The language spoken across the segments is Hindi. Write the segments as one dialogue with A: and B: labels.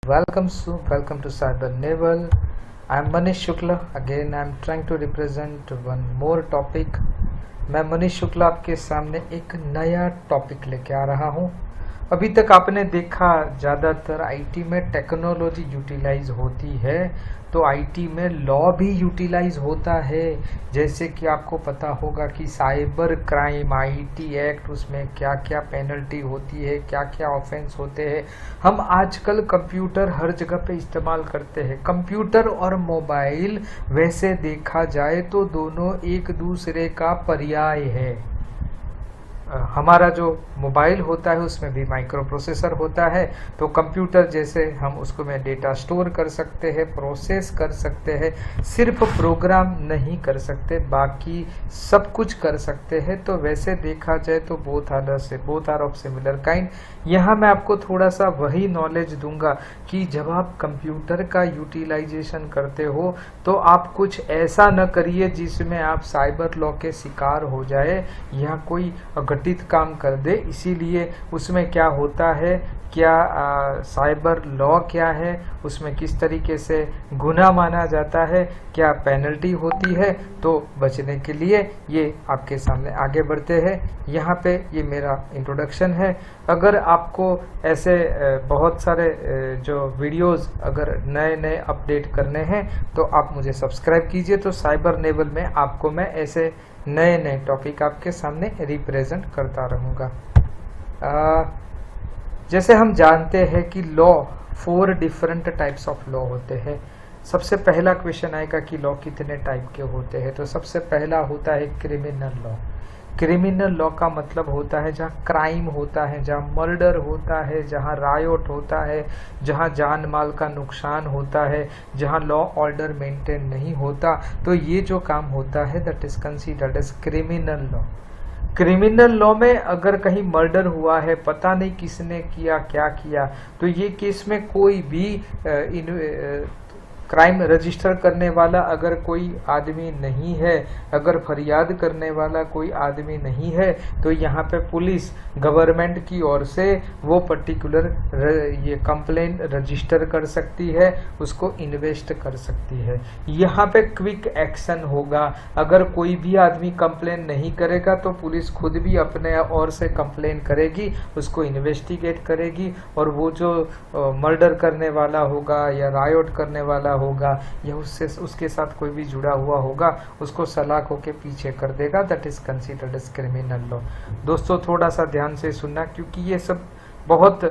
A: welcome to Cyber Naval. I am Manish Shukla. Again, I am trying to represent one more topic. मैं मनीष शुक्ला आपके सामने एक नया टॉपिक लेके आ रहा हूँ। अभी तक आपने देखा ज़्यादातर आईटी में टेक्नोलॉजी यूटिलाइज होती है, तो आईटी में लॉ भी यूटिलाइज होता है। जैसे कि आपको पता होगा कि साइबर क्राइम आईटी एक्ट, उसमें क्या क्या पेनल्टी होती है, क्या क्या ऑफेंस होते हैं। हम आजकल कंप्यूटर हर जगह पे इस्तेमाल करते हैं। कंप्यूटर और मोबाइल वैसे देखा जाए तो दोनों एक दूसरे का पर्याय है। हमारा जो मोबाइल होता है उसमें भी माइक्रो प्रोसेसर होता है, तो कंप्यूटर जैसे हम उसको में डेटा स्टोर कर सकते हैं, प्रोसेस कर सकते हैं, सिर्फ प्रोग्राम नहीं कर सकते, बाकी सब कुछ कर सकते हैं। तो वैसे देखा जाए तो both are of similar kind. यहाँ मैं आपको थोड़ा सा वही नॉलेज दूंगा कि जब आप कंप्यूटर का यूटिलाइजेशन करते हो तो आप कुछ ऐसा न करिए जिसमें आप साइबर लॉ के शिकार हो जाए या कोई घटित काम कर दे। इसीलिए उसमें क्या होता है, क्या साइबर लॉ क्या है, उसमें किस तरीके से गुनाह माना जाता है, क्या पेनल्टी होती है, तो बचने के लिए ये आपके सामने आगे बढ़ते हैं। यहाँ पे ये मेरा इंट्रोडक्शन है। अगर आपको ऐसे बहुत सारे जो वीडियोस अगर नए नए अपडेट करने हैं तो आप मुझे सब्सक्राइब कीजिए। तो साइबर नेवल में आपको मैं ऐसे नए नए टॉपिक आपके सामने रिप्रेजेंट करता रहूँगा। जैसे हम जानते हैं कि law 4 different types of law होते हैं। सबसे पहला क्वेश्चन आएगा कि लॉ कितने टाइप के होते हैं। तो सबसे पहला होता है क्रिमिनल लॉ। क्रिमिनल लॉ का मतलब होता है जहाँ क्राइम होता है, जहाँ मर्डर होता है, जहाँ रायोट होता है, जहाँ जान माल का नुकसान होता है, जहाँ लॉ ऑर्डर मेंटेन नहीं होता, तो ये जो काम होता है that is considered as criminal law. Criminal law में अगर कहीं मर्डर हुआ है, पता नहीं किसने किया, क्या किया, तो ये केस में कोई भी क्राइम रजिस्टर करने वाला अगर कोई आदमी नहीं है, अगर फरियाद करने वाला कोई आदमी नहीं है, तो यहाँ पे पुलिस गवर्नमेंट की ओर से वो पर्टिकुलर ये कंप्लेंट रजिस्टर कर सकती है, उसको इन्वेस्ट कर सकती है। यहाँ पे क्विक एक्शन होगा। अगर कोई भी आदमी कंप्लेन नहीं करेगा तो पुलिस खुद भी अपने ओर से कंप्लेन करेगी, उसको इन्वेस्टिगेट करेगी, और वो जो मर्डर करने वाला होगा या रायोट करने वाला होगा या उसके साथ कोई भी जुड़ा हुआ होगा, उसको सलाखों के पीछे कर देगा। That is considered as criminal law. दोस्तों थोड़ा सा ध्यान से सुनना, क्योंकि ये सब बहुत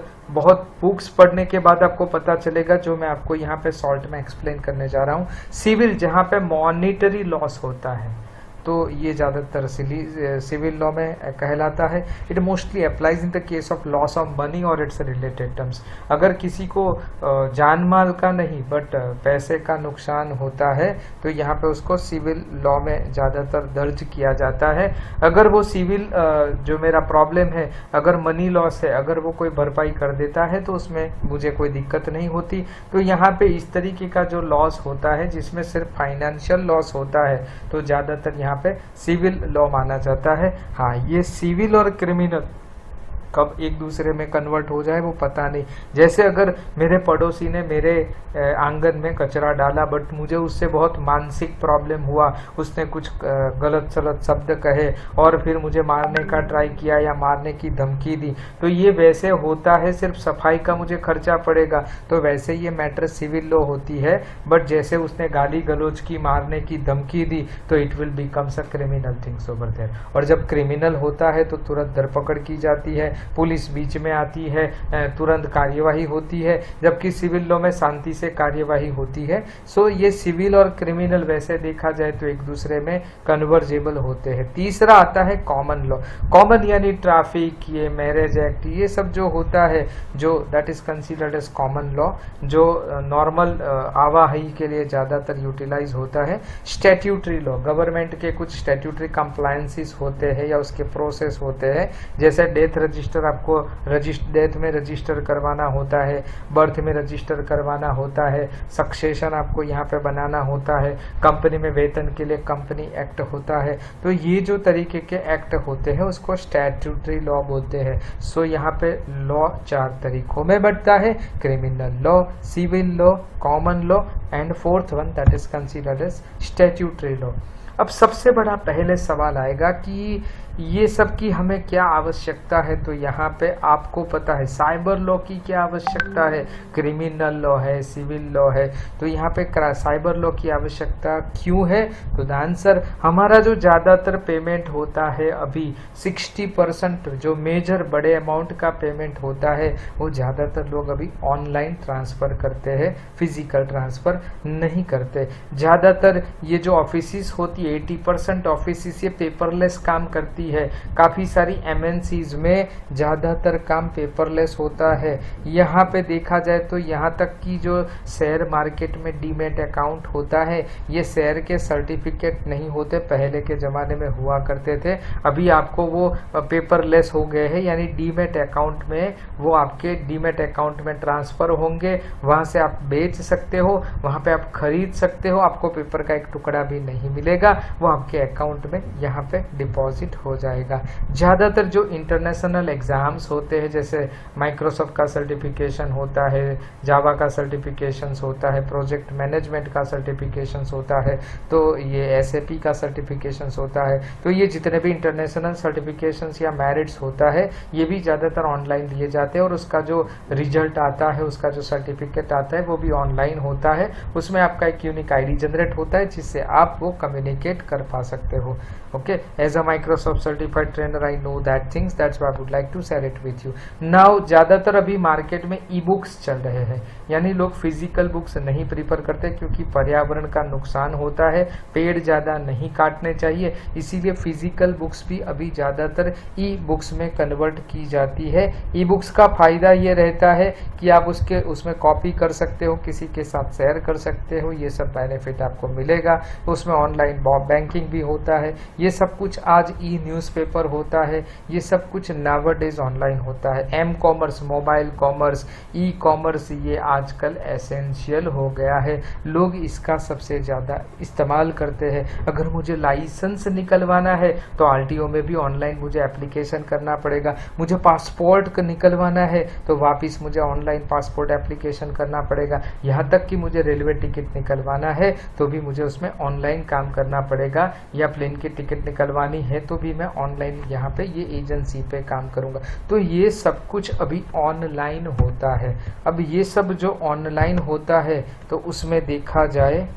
A: बुक्स पढ़ने के बाद आपको पता चलेगा, जो मैं आपको यहाँ पे शॉर्ट में एक्सप्लेन करने जा रहा हूँ। सिविल जहाँ पे मॉनिटरी लॉस होता है, तो ये ज़्यादातर सिविल लॉ में कहलाता है। It mostly applies in the case of loss of money और इट्स रिलेटेड टर्म्स। अगर किसी को जान माल का नहीं बट पैसे का नुकसान होता है तो यहाँ पे उसको सिविल लॉ में ज़्यादातर दर्ज किया जाता है। अगर वो सिविल जो मेरा प्रॉब्लम है, अगर मनी लॉस है, अगर वो कोई भरपाई कर देता है तो उसमें मुझे कोई दिक्कत नहीं होती। तो यहाँ पे इस तरीके का जो लॉस होता है जिसमें सिर्फ फाइनेंशियल लॉस होता है, तो ज़्यादातर यहाँ पे सिविल लॉ माना जाता है। हाँ, ये सिविल और क्रिमिनल कब एक दूसरे में कन्वर्ट हो जाए वो पता नहीं। जैसे अगर मेरे पड़ोसी ने मेरे आंगन में कचरा डाला, बट मुझे उससे बहुत मानसिक प्रॉब्लम हुआ, उसने कुछ गलत सलत शब्द कहे और फिर मुझे मारने का ट्राई किया या मारने की धमकी दी, तो ये वैसे होता है सिर्फ सफाई का मुझे खर्चा पड़ेगा, तो वैसे ये मैटर सिविल लॉ होती है। बट जैसे उसने गाली गलौज की, मारने की धमकी दी, तो it will becomes a criminal things over there. और जब क्रिमिनल होता है तो तुरंत धरपकड़ की जाती है, पुलिस बीच में आती है, तुरंत कार्यवाही होती है, जबकि सिविल लॉ में शांति से कार्यवाही होती है। सो ये सिविल और क्रिमिनल वैसे देखा जाए तो एक दूसरे में कन्वर्जेबल होते हैं। तीसरा आता है कॉमन लॉ। कॉमन यानी ट्रैफिक, ये मैरिज एक्ट, ये सब जो होता है, जो that is considered as common law, जो नॉर्मल आवाजाही के लिए ज़्यादातर यूटिलाइज होता है। स्टैट्यूटरी लॉ, गवर्नमेंट के कुछ स्टैट्यूटरी कंप्लायंसेस होते हैं या उसके प्रोसेस होते हैं, जैसे डेथ रजिस्टर रजिस्टर आपको डेथ में रजिस्टर करवाना होता है, बर्थ में रजिस्टर करवाना होता है, सक्सेशन आपको यहाँ पे बनाना होता है, कंपनी में वेतन के लिए कंपनी एक्ट होता है। तो ये जो तरीके के एक्ट होते हैं उसको स्टैट्यूटरी लॉ बोलते हैं। सो यहाँ पे लॉ 4 तरीकों में बढ़ता है, criminal law, civil law, common law and fourth one that is considered as statutory law. अब सबसे बड़ा पहले सवाल आएगा कि ये सब की हमें क्या आवश्यकता है। तो यहाँ पे आपको पता है साइबर लॉ की क्या आवश्यकता है, क्रिमिनल लॉ है, सिविल लॉ है। तो यहाँ पे साइबर लॉ की आवश्यकता क्यों है? तो द आंसर, हमारा जो ज़्यादातर पेमेंट होता है अभी 60% जो मेजर बड़े अमाउंट का पेमेंट होता है वो ज़्यादातर लोग अभी ऑनलाइन ट्रांसफ़र करते हैं, फिजिकल ट्रांसफ़र नहीं करते। ज़्यादातर ये जो ऑफिसेस होती है 80% ऑफिसेस ये पेपरलेस काम करती है। काफ़ी सारी MNCs में ज़्यादातर काम पेपरलेस होता है। यहाँ पे देखा जाए तो यहाँ तक कि जो शेयर मार्केट में डीमेट अकाउंट होता है ये शेयर के सर्टिफिकेट नहीं होते, पहले के ज़माने में हुआ करते थे। अभी आपको वो पेपरलेस हो गए हैं, यानी डीमेट अकाउंट में वो आपके डीमेट अकाउंट में ट्रांसफ़र होंगे, वहाँ से आप बेच सकते हो, वहाँ पे आप खरीद सकते हो, आपको पेपर का एक टुकड़ा भी नहीं मिलेगा, वो आपके अकाउंट में यहाँ पे डिपॉजिट हो जाएगा। ज़्यादातर जो इंटरनेशनल एग्ज़ाम्स होते हैं जैसे माइक्रोसॉफ्ट का सर्टिफिकेशन होता है, जावा का सर्टिफिकेशन होता है, प्रोजेक्ट मैनेजमेंट का सर्टिफिकेशन होता है, तो ये SAP का सर्टिफिकेशन होता है, तो ये जितने भी इंटरनेशनल सर्टिफिकेशंस या मेरिट्स होता है ये भी ज़्यादातर ऑनलाइन लिए जाते हैं और उसका जो रिजल्ट आता है, उसका जो सर्टिफिकेट आता है वो भी ऑनलाइन होता है। उसमें आपका एक यूनिक ID जनरेट होता है जिससे आप वो कम्युनिकेट कर पा सकते हो। Okay, as a Microsoft certified trainer I know that things, that's why I would like to share it with you. Now ज़्यादातर अभी मार्केट में ई-बुक्स चल रहे हैं, यानी लोग फिजिकल बुक्स नहीं प्रीफर करते क्योंकि पर्यावरण का नुकसान होता है, पेड़ ज़्यादा नहीं काटने चाहिए, इसीलिए फिजिकल बुक्स भी अभी ज़्यादातर ई-बुक्स में कन्वर्ट की जाती है। ई-बुक्स का फ़ायदा ये रहता है कि आप उसमें कॉपी कर सकते हो, किसी के साथ शेयर कर सकते हो, ये सब बेनिफिट आपको मिलेगा। उसमें ऑनलाइन बैंकिंग भी होता है, ये सब कुछ आज न्यूज़पेपर होता है, ये सब कुछ नावडेज ऑनलाइन होता है। M-कॉमर्स, मोबाइल कॉमर्स, ई-कॉमर्स ये आजकल एसेंशियल हो गया है, लोग इसका सबसे ज़्यादा इस्तेमाल करते हैं। अगर मुझे लाइसेंस निकलवाना है तो RTO में भी ऑनलाइन मुझे एप्लीकेशन करना पड़ेगा, मुझे पासपोर्ट निकलवाना है तो वापस मुझे ऑनलाइन पासपोर्ट एप्लीकेशन करना पड़ेगा, यहाँ तक कि मुझे रेलवे टिकट निकलवाना है तो भी मुझे उसमें ऑनलाइन काम करना पड़ेगा, या प्लेन की टिकट निकलवानी है तो भी मैं ऑनलाइन यहाँ पे ये एजेंसी पे काम करूँगा। तो ये सब कुछ अभी ऑनलाइन होता है। अब ये सब जो ऑनलाइन होता है तो उसमें देखा जाए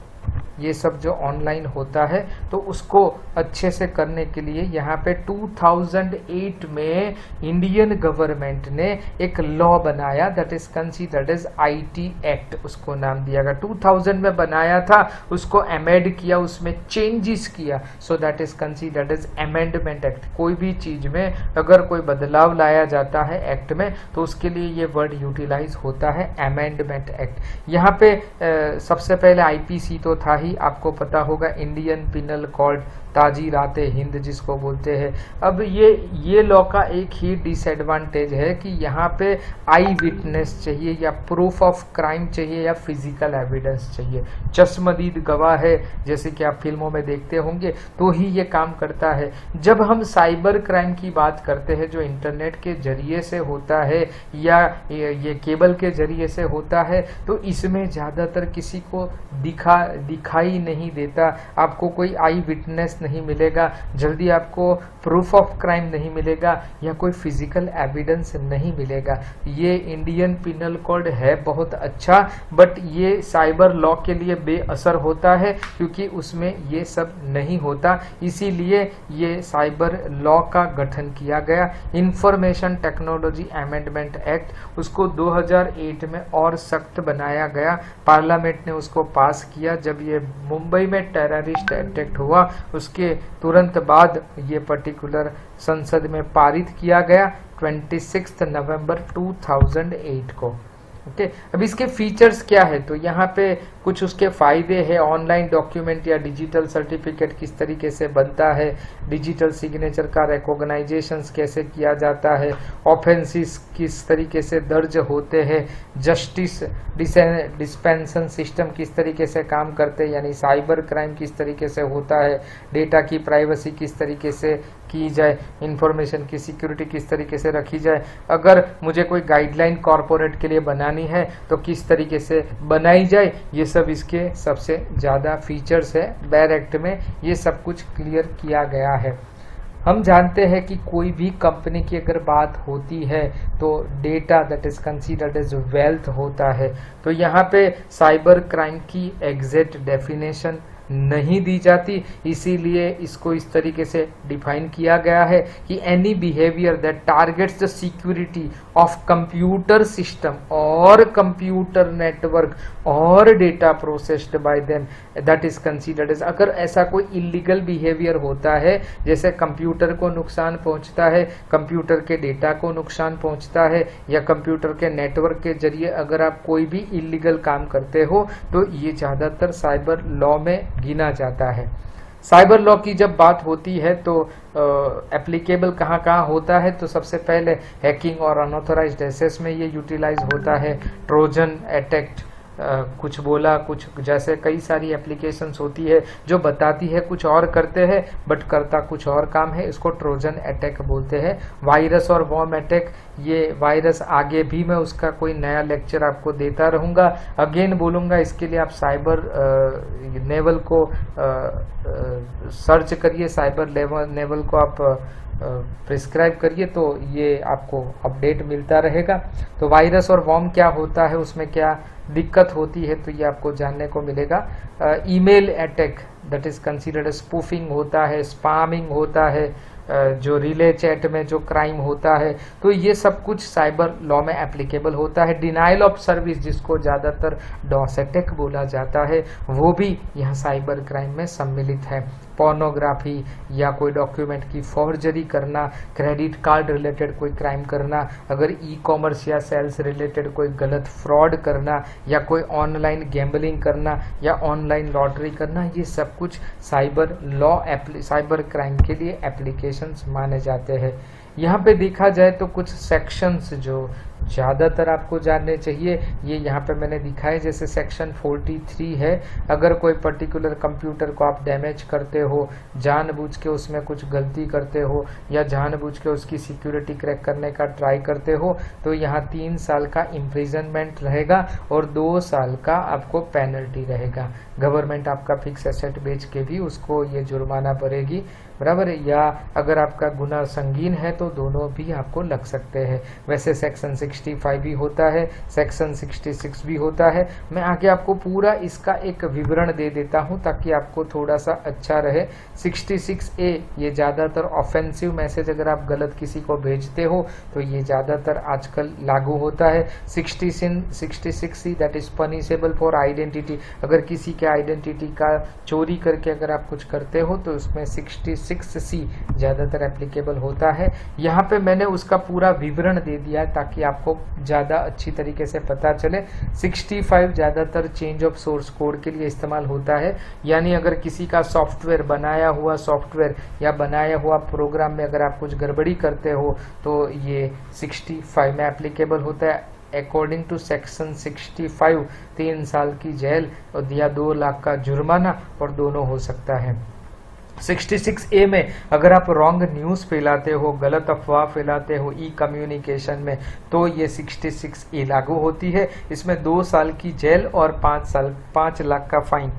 A: ये सब जो ऑनलाइन होता है तो उसको अच्छे से करने के लिए यहाँ पे 2008 में इंडियन गवर्नमेंट ने एक लॉ बनाया that is considered as IT act, उसको नाम दिया गया। 2000 में बनाया था, उसको अमेंड किया, उसमें चेंजेस किया, so that is considered as amendment act. कोई भी चीज़ में अगर कोई बदलाव लाया जाता है एक्ट में तो उसके लिए ये वर्ड यूटिलाइज होता है अमेंडमेंट एक्ट। यहाँ पे सबसे पहले IPC तो था ही, आपको पता होगा, इंडियन पिनल कोड, ताजीराते हिंद जिसको बोलते हैं। अब ये लॉ का एक ही डिसएडवांटेज है कि यहाँ पे आई विटनेस चाहिए या प्रूफ ऑफ क्राइम चाहिए या फिजिकल एविडेंस चाहिए, चश्मदीद गवाह है जैसे कि आप फिल्मों में देखते होंगे तो ही ये काम करता है। जब हम साइबर क्राइम की बात करते हैं जो इंटरनेट के जरिए से होता है या ये केबल के जरिए से होता है तो इसमें ज़्यादातर किसी को दिखाई नहीं देता, आपको कोई आई विटनेस नहीं मिलेगा, जल्दी आपको प्रूफ ऑफ क्राइम नहीं मिलेगा या कोई फिजिकल एविडेंस नहीं मिलेगा। ये इंडियन पिनल कोड है बहुत अच्छा, बट ये साइबर लॉ के लिए बेअसर होता है क्योंकि उसमें ये सब नहीं होता, इसीलिए ये साइबर लॉ का गठन किया गया। इंफॉर्मेशन टेक्नोलॉजी अमेंडमेंट एक्ट, उसको 2008 में और सख्त बनाया गया, पार्लियामेंट ने उसको पास किया। जब ये मुंबई में टेररिस्ट अटैक हुआ उसके तुरंत बाद ये पर्टिकुलर संसद में पारित किया गया 26 नवंबर 2008 को। ओके अब इसके फीचर्स क्या है, तो यहाँ पे कुछ उसके फायदे हैं। ऑनलाइन डॉक्यूमेंट या डिजिटल सर्टिफिकेट किस तरीके से बनता है, डिजिटल सिग्नेचर का रिकॉग्नाइजेशन कैसे किया जाता है, ऑफेंसेस किस तरीके से दर्ज होते हैं, जस्टिस डिस्पेंसन सिस्टम किस तरीके से काम करते हैं, यानी साइबर क्राइम किस तरीके से होता है, डेटा की प्राइवेसी किस तरीके से की जाए, इंफॉर्मेशन की सिक्योरिटी किस तरीके से रखी जाए, अगर मुझे कोई गाइडलाइन कॉरपोरेट के लिए बनानी है तो किस तरीके से बनाई जाए, ये सब इसके सबसे ज़्यादा फीचर्स है। बेयर एक्ट में ये सब कुछ क्लियर किया गया है। हम जानते हैं कि कोई भी कंपनी की अगर बात होती है तो data that is considered as wealth होता है। तो यहाँ पे साइबर क्राइम की एग्जैक्ट डेफिनेशन नहीं दी जाती, इसीलिए इसको इस तरीके से डिफाइन किया गया है कि any behaviour that targets the security of computer system और कंप्यूटर नेटवर्क और data processed by them that is considered as, अगर ऐसा कोई इलीगल बिहेवियर होता है, जैसे कंप्यूटर को नुकसान पहुंचता है, कंप्यूटर के डेटा को नुकसान पहुंचता है, या कंप्यूटर के नेटवर्क के जरिए अगर आप कोई भी इलीगल काम करते हो, तो ये ज़्यादातर साइबर लॉ में गिना जाता है। साइबर लॉ की जब बात होती है तो एप्लीकेबल कहाँ कहाँ होता है, तो सबसे पहले हैकिंग और अनऑथराइज्ड एक्सेस में ये यूटिलाइज होता है। ट्रोजन अटैक कुछ बोला, कुछ जैसे कई सारी एप्लीकेशंस होती है जो बताती है कुछ और करते हैं बट करता कुछ और काम है, इसको ट्रोजन अटैक बोलते हैं। वायरस और वॉर्म अटैक, ये वायरस आगे भी मैं उसका कोई नया लेक्चर आपको देता रहूँगा, अगेन बोलूँगा, इसके लिए आप साइबर नेवल को सर्च करिए, साइबर नेवल को आप प्रिस्क्राइब करिए तो ये आपको अपडेट मिलता रहेगा। तो वायरस और वॉर्म क्या होता है, उसमें क्या दिक्कत होती है, तो ये आपको जानने को मिलेगा। Email attack that is considered spoofing होता है, स्पैमिंग होता है, जो रिले चैट में जो क्राइम होता है, तो ये सब कुछ साइबर लॉ में एप्लीकेबल होता है। डिनाइल ऑफ सर्विस जिसको ज़्यादातर डॉस अटैक बोला जाता है, वो भी यहाँ साइबर क्राइम में सम्मिलित है। पोर्नोग्राफी या कोई डॉक्यूमेंट की फॉर्जरी करना, क्रेडिट कार्ड रिलेटेड कोई क्राइम करना, अगर ई कॉमर्स या सेल्स रिलेटेड कोई गलत फ्रॉड करना, या कोई ऑनलाइन गैम्बलिंग करना, या ऑनलाइन लॉटरी करना, ये सब कुछ साइबर लॉ साइबर क्राइम के लिए एप्लीकेशंस माने जाते हैं। यहाँ पे देखा जाए तो कुछ सेक्शंस जो ज़्यादातर आपको जानने चाहिए, ये यहाँ पे मैंने दिखाए, जैसे सेक्शन 43 है, अगर कोई पर्टिकुलर कंप्यूटर को आप डैमेज करते हो, जानबूझ के उसमें कुछ गलती करते हो, या जानबूझ के उसकी सिक्योरिटी क्रैक करने का ट्राई करते हो, तो यहाँ 3 साल का इम्प्रिजनमेंट रहेगा और 2 साल का आपको पेनल्टी रहेगा। गवर्नमेंट आपका फिक्स एसेट बेच के भी उसको ये जुर्माना भरेगी, बराबर है, या अगर आपका गुनाह संगीन है तो दोनों भी आपको लग सकते हैं। वैसे सेक्शन 65 भी होता है, सेक्शन 66 भी होता है। मैं आगे आपको पूरा इसका एक विवरण दे देता हूं ताकि आपको थोड़ा सा अच्छा रहे। 66A ये ज़्यादातर ऑफेंसिव मैसेज अगर आप गलत किसी को भेजते हो तो ये ज़्यादातर आजकल लागू होता है। 66C that is punishable for identity, अगर किसी के आइडेंटिटी का चोरी करके अगर आप कुछ करते हो तो उसमें 66C ज़्यादातर एप्लीकेबल होता है। यहाँ पे मैंने उसका पूरा विवरण दे दिया है ताकि आपको ज़्यादा अच्छी तरीके से पता चले। 65 ज़्यादातर चेंज ऑफ सोर्स कोड के लिए इस्तेमाल होता है, यानी अगर किसी का सॉफ्टवेयर बनाया हुआ सॉफ्टवेयर या बनाया हुआ प्रोग्राम में अगर आप कुछ गड़बड़ी करते हो तो ये 65 में एप्लीकेबल होता है। अकॉर्डिंग टू सेक्शन 65 3 साल की जेल और या 2 लाख का जुर्माना और दोनों हो सकता है। 66A में अगर आप रॉन्ग न्यूज़ फैलाते हो, गलत अफवाह फैलाते हो ई कम्युनिकेशन में, तो ये 66A लागू होती है। इसमें 2 साल की जेल और 5 लाख का फाइन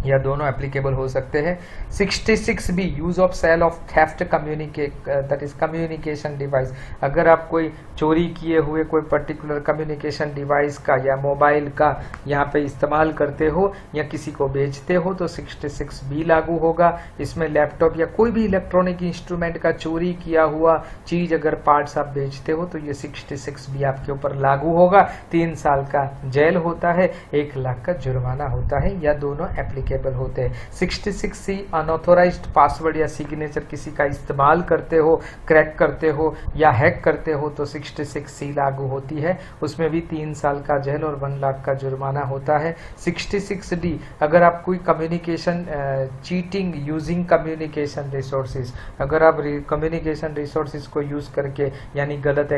A: या दोनों एप्लीकेबल हो सकते हैं। 66B use of sale of theft that is communication device, अगर आप कोई चोरी किए हुए कोई पर्टिकुलर कम्युनिकेशन डिवाइस का या मोबाइल का यहाँ पे इस्तेमाल करते हो या किसी को बेचते हो तो 66B लागू होगा। इसमें लैपटॉप या कोई भी इलेक्ट्रॉनिक इंस्ट्रूमेंट का चोरी किया हुआ चीज अगर पार्ट्स आप बेचते हो तो ये 66B आपके ऊपर लागू होगा। 3 साल का जेल होता है, 1 लाख का जुर्माना होता है, या दोनों एप्लीकेबल एप्लीकेबल होते हैं। 66C अनऑथोराइज्ड पासवर्ड या सिग्नेचर किसी का इस्तेमाल करते हो, क्रैक करते हो या हैक करते हो तो 66C लागू होती है, उसमें भी 3 साल का जेल और 1 लाख का जुर्माना होता है। 66D अगर आप कोई communication cheating using communication resources, अगर आप कम्युनिकेशन रिसोर्सेज को यूज़ करके यानी गलत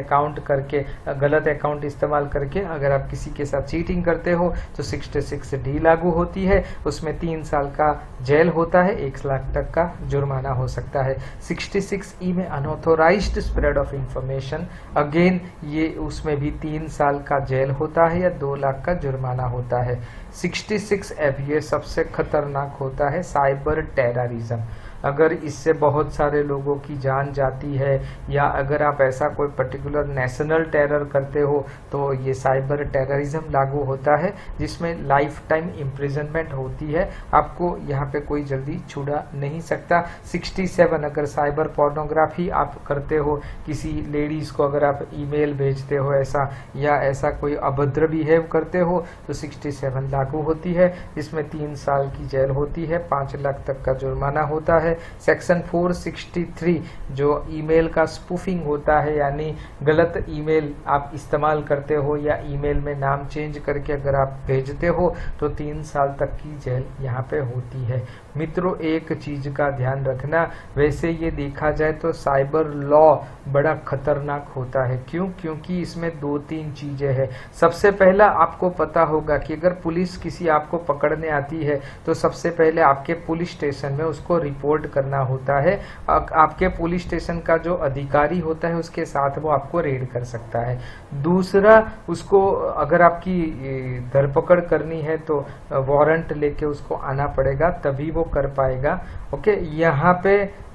A: अकाउंट इस्तेमाल करके अगर आप किसी के साथ चीटिंग करते हो तो 66D लागू होती है, उसमें 3 साल का जेल होता है, 1 लाख तक का जुर्माना हो सकता है। 66E में unauthorised spread of information, again ये उसमें भी 3 साल का जेल होता है या 2 लाख का जुर्माना होता है। 66F ये सबसे खतरनाक होता है, साइबर टेररिज्म। अगर इससे बहुत सारे लोगों की जान जाती है या अगर आप ऐसा कोई पर्टिकुलर नेशनल टेरर करते हो तो ये साइबर टेररिज्म लागू होता है, जिसमें लाइफ टाइम इम्प्रिजनमेंट होती है, आपको यहाँ पे कोई जल्दी छुड़ा नहीं सकता। 67 अगर साइबर पोर्नोग्राफी आप करते हो, किसी लेडीज़ को अगर आप ईमेल भेजते हो ऐसा या ऐसा कोई अभद्र बिहेव करते हो तो 67 लागू होती है, जिसमें 3 साल की जेल होती है, 5 लाख तक का जुर्माना होता है। सेक्शन 463 जो ईमेल का स्पूफिंग होता है यानी गलत ईमेल आप इस्तेमाल करते हो या ईमेल में नाम चेंज करके अगर आप भेजते हो तो 3 साल तक की जेल यहाँ पे होती है। मित्रों एक चीज का ध्यान रखना, वैसे ये देखा जाए तो साइबर लॉ बड़ा खतरनाक होता है। क्यों? क्योंकि इसमें 2-3 चीजें हैं। सबसे पहला आपको पता होगा कि अगर पुलिस किसी आपको पकड़ने आती है तो सबसे पहले आपके पुलिस स्टेशन में उसको रिपोर्ट करना होता है। आपके पुलिस स्टेशन का जो अधिकारी होता है उसके साथ वो आपको रेड कर सकता है। दूसरा, उसको अगर आपकी धरपकड़ करनी है तो वारंट लेके उसको आना पड़ेगा, तभी वो कर पाएगा। ओके, यहाँ पे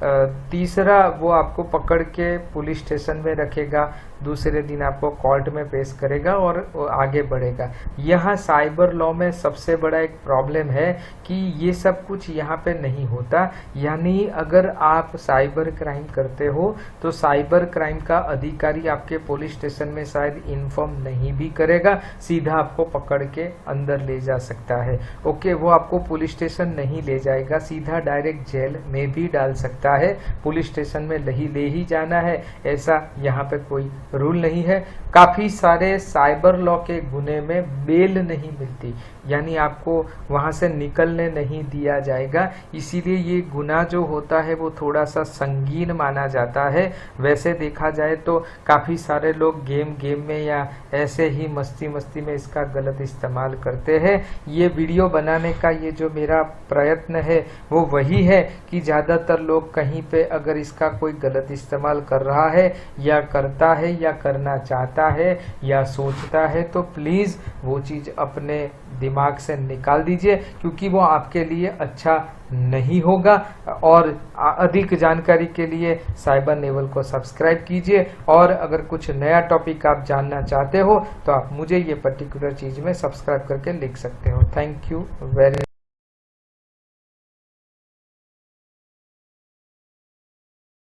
A: तीसरा वो आपको पकड़ के पुलिस स्टेशन में रखेगा, दूसरे दिन आपको कोर्ट में पेश करेगा और आगे बढ़ेगा। यहाँ साइबर लॉ में सबसे बड़ा एक प्रॉब्लम है कि ये सब कुछ यहाँ पे नहीं होता, यानी अगर आप साइबर क्राइम करते हो तो साइबर क्राइम का अधिकारी आपके पुलिस स्टेशन में शायद इन्फॉर्म नहीं भी करेगा, सीधा आपको पकड़ के अंदर ले जा सकता है। ओके, वो आपको पुलिस स्टेशन नहीं ले जाएगा, सीधा डायरेक्ट जेल में भी डाल सकता है। पुलिस स्टेशन में ले ही जाना है ऐसा यहाँ पे कोई रूल नहीं है। काफी सारे साइबर लॉ के गुने में बेल नहीं मिलती, यानी आपको वहां से निकलने नहीं दिया जाएगा, इसीलिए ये गुनाह जो होता है वो थोड़ा सा संगीन माना जाता है। वैसे देखा जाए तो काफी सारे लोग गेम में या ऐसे ही मस्ती में इसका गलत इस्तेमाल करते हैं। ये वीडियो बनाने का ये जो मेरा प्रयत्न है वो वही है कि ज्यादातर लोग कहीं पे अगर इसका कोई गलत इस्तेमाल कर रहा है या करता है या करना चाहता है या सोचता है तो प्लीज वो चीज अपने दिमाग से निकाल दीजिए, क्योंकि वो आपके लिए अच्छा नहीं होगा। और अधिक जानकारी के लिए साइबर नेवल को सब्सक्राइब कीजिए, और अगर कुछ नया टॉपिक आप जानना चाहते हो तो आप मुझे ये पर्टिकुलर चीज में सब्सक्राइब करके लिख सकते हो। Thank you very